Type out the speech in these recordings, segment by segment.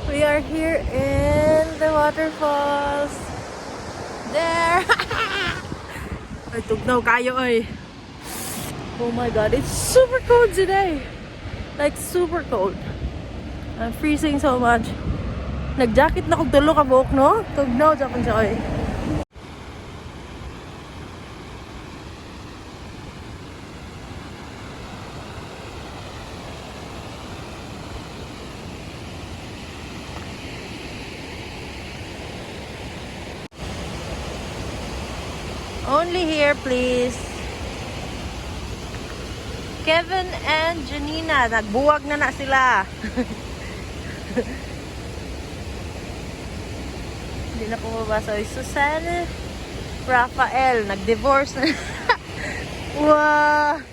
We are here in the waterfalls. There! Ay, tugnaw kayo ay. Oh my god, it's super cold today. Like super cold. I'm freezing so much. Nag-jacket na kog tulo ka buok, no? Tugnaw sa akong siya ay. Only here, please. Kevin and Janina, nagbuwag na sila. Hindi na pumabasa. Susan, Rafael, nag-divorce na. Wow!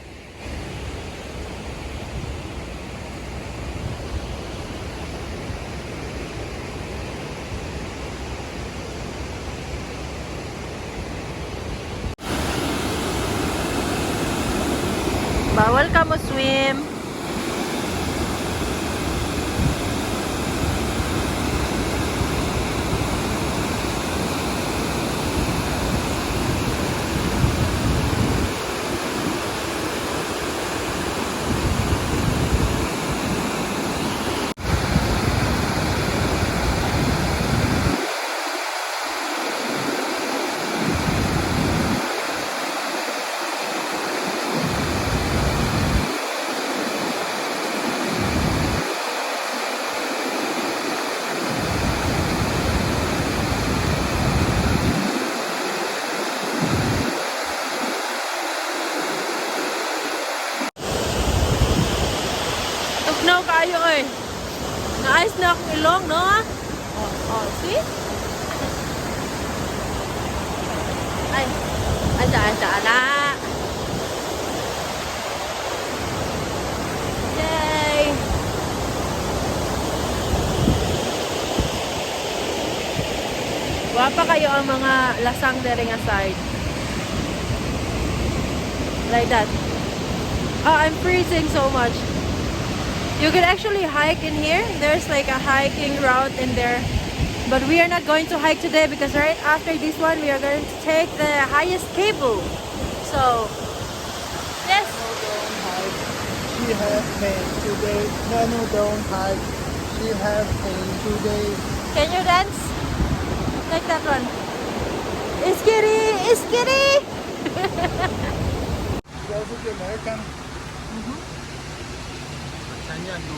Bawal ka mo swim. Tugnaw kayo eh. Naayos na akong ilong, no? Oh, see? Ay, ala. Yay! Wapa kayo ang mga lasang dering aside. Like that. Oh, I'm freezing so much. You could actually hike in here. There's like a hiking route in there. But we are not going to hike today because right after this one, we are going to take the highest cable. So, yes. No, don't hike. She has pain today. No, don't hike. She has pain today. Can you dance? Like that one. Iskiri! Iskiri! She also American. Kanya, no.